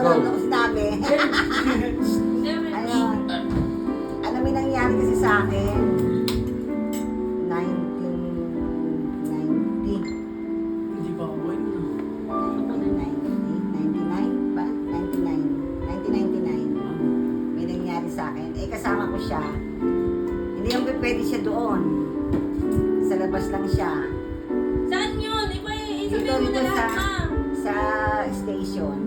Ano ko sinabi? Ayun. Ano may nangyari kasi sa akin? 1990. Hindi ba ako yun? 99 ba? 1999. May nangyari sa akin. Eh, kasama ko siya. Hindi yung pwede siya doon. Sa labas lang siya. Saan yun? Dito, Isabihin mo dito na lahat, ma. sa station.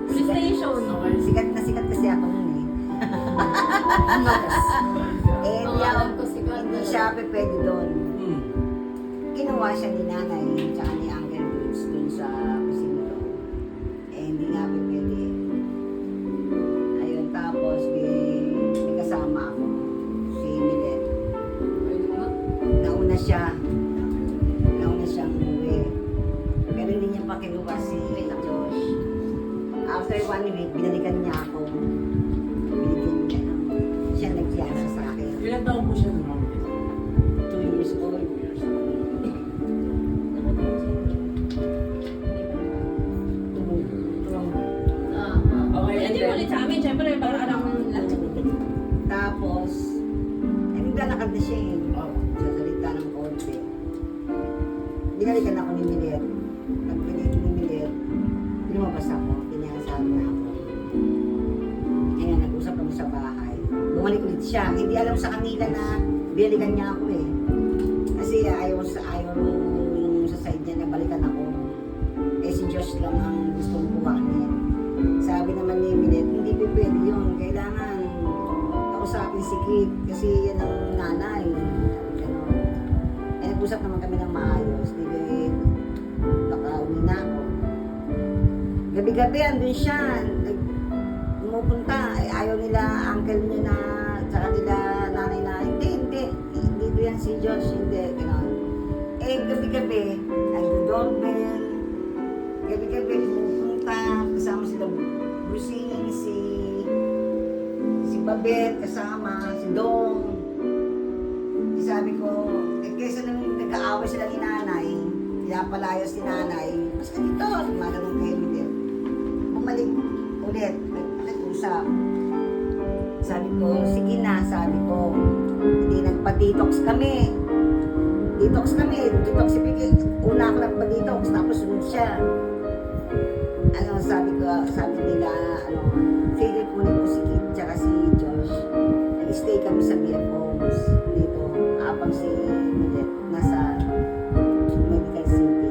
Police station. Okay. Sikat na sikat kasi ako nun eh. Eh, hindi siya pwede doon. Hmm. Kinuha siya ni nanay, tsaka ni Uncle Bruce doon sa presinto. Eh, hindi nga pwede. Ayun, tapos may kasama ako. Si Milet. Nauna siyang umuwi. Pero hindi niya pa kinuha si Josh. After 1 week, binalikan niya ako. Binalikan niya. Siya nagtiyasa sa akin. Ilan taon po siya naman? 2 years old. Okay, and Hindi mo ulit sa amin. Siyempre, para alam mo lahat. Tapos, ay naglalakad na siya eh. Oh. Sasalita ng konti. Binalikan ako ni Milet. Pag-binalik ni Milet, lumabas ako. Pinakasabi na ako. Kaya nag-usap kami sa bahay. Bumalik ulit siya. Hindi alam sa kanila na binalikan niya ako eh. Kasi ayaw yung sa side niya na balikan ako. Eh si Josh lang ang gustong kuhanin. Sabi naman ni Milet, hindi pa pwede yun. Kailangan kausapin si Kit kasi yan ang nanay. Ganun. Eh nag-usap naman kami ng maayos. Di ba baka uwi na ako. Gabi-gabi andun siya. Pumupunta. Eh, ayaw nila uncle niya na tsaka nila nanay na hindi to yan si Josh. Hindi. Ganun. Eh gabi-gabi nag-doorbell. Gabi-gabi pumupunta. Kasama sila Brusing, si Babette kasama, si Dong. Sabi ko, eh kaysa nang nag-aaway sila ni nanay, pinapalayas ni nanay, mas ganito, sumaganong kayo din. Bumalik ulit, nag-usap. Sabi ko, sige na, sabi ko, hindi nagpa-detox kami. Detox detoxification. Una ako nagpa-detox, tapos sunod siya. Ano, sabi nila, favorite ko ni si Kit, tsaka si Josh. Nag-stay kami sa BF Homes dito, habang si Milet nasa Medical City.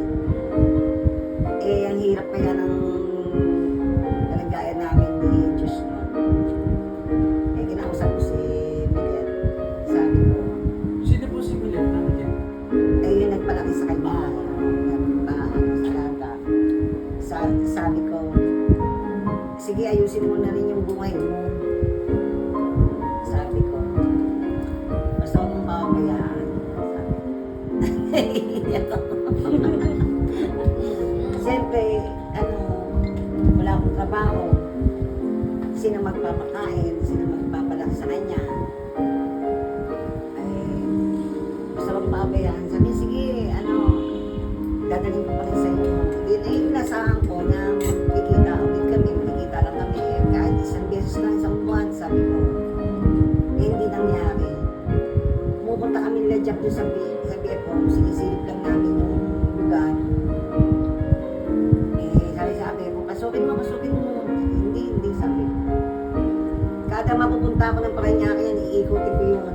Eh, ang hirap kaya ng kalagayan namin ni Josh no. Eh, kinausap ko si Milet. Sabi ko, Sino po si Milet? Ano yan? eh, yun nagpalaki sa kanya. Sabi ko, sige, ayusin mo na rin yung buhay mo. Sabi ko, basta huwag mong papabayaan. Siyempre, wala akong trabaho. Sino magpapakain, sino magpapalaki sa kanya. Ay, basta huwag papabayaan. Sabi, sige, dadalhin ko pa rin sa inyo. Yung nasahan ko na magkikita ulit kami, magkikita lang kami kahit isang beses lang isang buwan, sabi ko, eh hindi nangyari. Pumupunta kami nila Jack doon sa BFO, sinisilip lang namin yung lugar. Eh sabi ko, pasukin mo. Hindi, sabi ko. Kada mapupunta ako ng Paranaque yan, iikutin ko yun.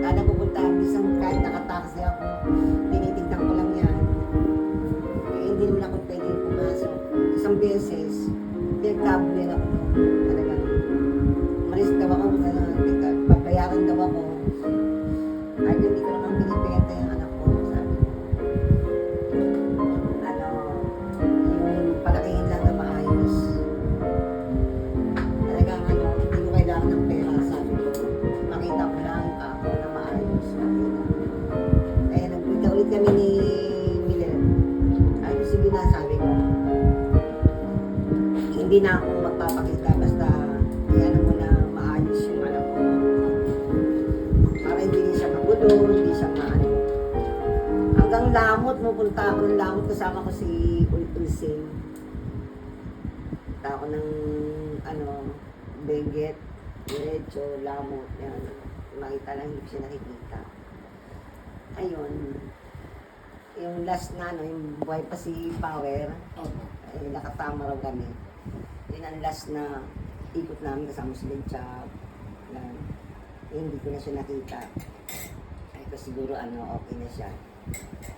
Kada pupunta, minsan kahit nakataksi ako, tinitignan ko lang yan. Hindi naman ako pwede pumasok. Isang beses, pinagtabunin ako doon. Talagang, malis daw ako, papayaran daw ako. Ay, hindi ko naman binibenta yung anak ko, sabi ko. Yung palakihin lang na maayos. Talagang hindi ko kailangan ng pera, sabi ko. Makita ko lang ako na maayos. Kaya nagpunta ulit kami ni sige na, sabi ko. Hindi na ako magpapakita basta yan mo na maayos yung anak ko. Para hindi siya magulo, hindi siya maano. Hanggang lamot, pupunta ako ng lamot kasama ko si Ulsing. Nakakita ako ng, benget, diretso, lamot, yan. Makita lang, hindi ko siya nakikita. Ayun. Yung last na, yung buhay pa si Power, ay nakatama raw kami. Yun ang last na ikot namin kasama si Benchap. Hindi ko na siya nakita. Ay ko siguro okay na siya.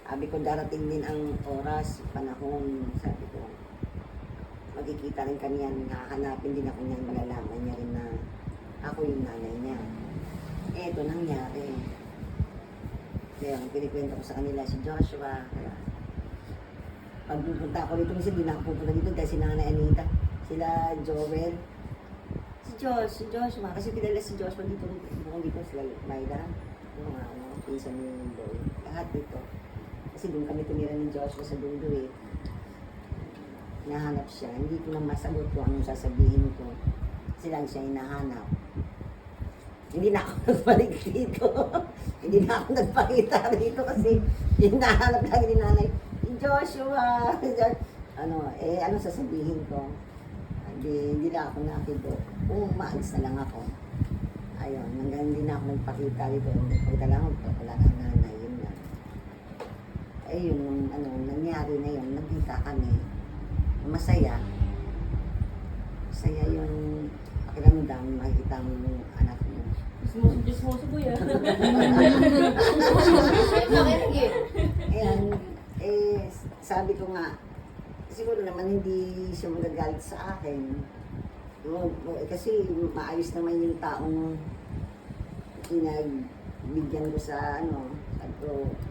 Sabi ko darating din ang oras, panahon, sabi ko. Magkikita rin kami yan, nakakanapin din ako niyan, malalaman niya rin na ako yung nanay niya. Ito nangyari. Kaya ang pinikwento ko sa kanila si Joshua. Kaya pag pupunta ako dito, kasi hindi na ako pupunta dito dahil si Nanay Anita, sila Joel, si Joshua, kasi kilala si Joshua dito, dito sila Mayda, yung mga pinsan ni Boy, lahat dito. Kasi doon kami tumira ni Joshua sa dulo eh. Nahanap siya, hindi ko na masagot kung anong sasabihin ko. Kasi lang siya hinahanap. Hindi na ako nagbalik dito. Hindi na ako nagpakita dito kasi hinahanap lagi ni nanay. Joshua! Ano sasabihin ko? Hindi na ako nakido. Maalis na lang ako. Ayun, hanggang hindi na ako nagpakita dito. Nagpakita lang ako, wala ka nanay, yun lang. Ayun, nangyari na yun, nagkita kami. Masaya. Masaya yung pakiramdam, makikita mo yung anak mo. Diyos mo sa buya. Ayan, sabi ko nga, siguro naman hindi siya magagalit sa akin. Kasi maayos naman yung taong pinagbigyan ko sa at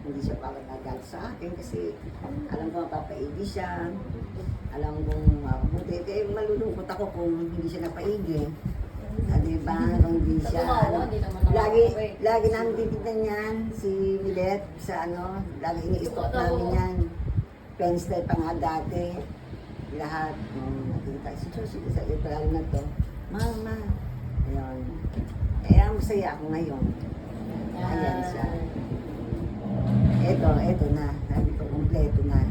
hindi siya magagalit sa akin kasi alam ko mapapaigi siya. Alam kong mabuti. Kaya malulungkot ako kung hindi siya napaigi. Diba? Kung hindi siya, lagi namin titignan yan, si Milet, sa lagi ini-stop namin yan. Penstyle pa nga dati, lahat, nakita, si Josie, sa ipalalo na to, Mama, ayun. Ang masaya ako ngayon. Ayan siya. Eto na, sabi ko, kompleto na.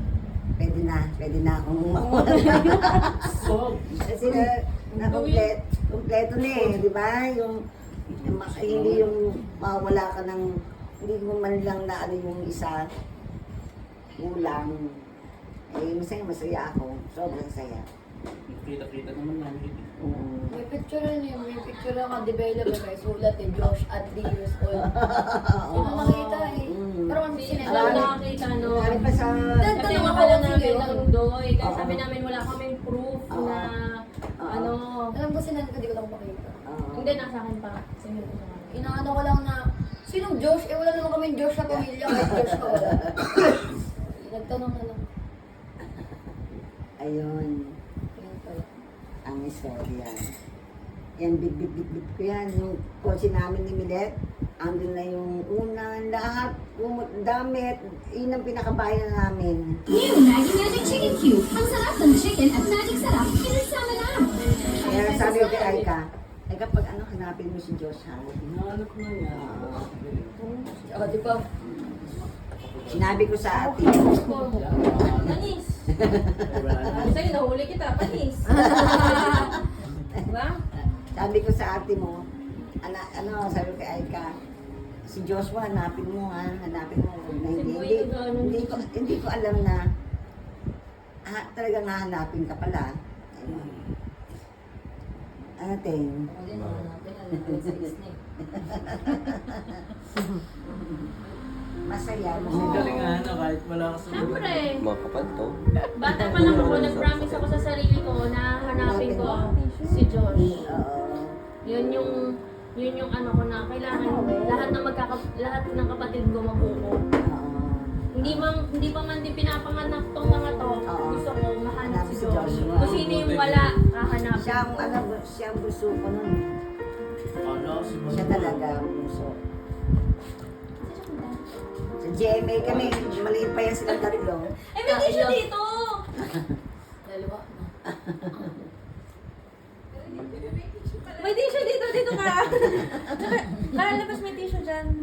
Pwede na akong mawala. Kasi kompleto na di ba? Hindi yung mawala ka ng, hindi mo man lang na yung isa, kulang. Masaya ako. Sobrang saya. Kita-kita naman namin. May picture ka developer guys, sulat Josh at 3 years old. Hindi mo makita Pero kung Wala sinasama nakakita, no? Marami pa sa... Kasi makala namin ng doy. Kaya sabi namin wala kaming proof na alam ko sinasama ko, di ko lang makita. Hindi, nasa akin pa. Sino ko sa akin? Inaano ko lang na, sinong Josh? Wala naman kaming Josh sa pamilya, kahit Josh ka wala. Nagtanong na lang. Ayun. Yan pala. Ang istorya. Yan, bit ko yan. Yung kotse namin ni Milet, andun na yung unan, lahat, damit, yun ang pinakabayan namin. New Maggie Magic Chicken Cube. Ang sarap ng chicken at magic sarap, pinasama na. Kaya sabi ko kay Aika, pag hanapin mo si Josh ha? Hinahanap ko na niya. Tsaka di ba, Sinabi ko sa ate, Panis. Sa'yo, nahuli kita. Panis. Diba? sabi ko sa ate mo, sabi ko kay Aika, si Joshua, hanapin mo ha, hanapin mo. Hindi ko alam na, talagang hahanapin ka pala. Ayun. Ating. ako din naman natin, alam ko sa Disney. Masaya, Ang masaya. galing nga kahit wala ka sa Siyempre. Mga kapal to. Bata pa lang ako, nag-promise ako sa sarili ko na hanapin ko si Josh. Oo. Yun yung ko na kailangan lahat ng kapatid ko mabuo. Oo. Hindi pa man din pinapanganak tong mga to. Oo. Gusto ko mahanap si Si Josh. Joshua. Kung sino yung wala, hahanapin Siya ang, ko. siya ang buso ko nun. Kala ko si Siya talaga ang buso. Sa GMA kami, maliit pa yan silang tatlo. Eh, may tissue dito! Dalawa. May tissue dito ka! Lalabas may tissue dyan.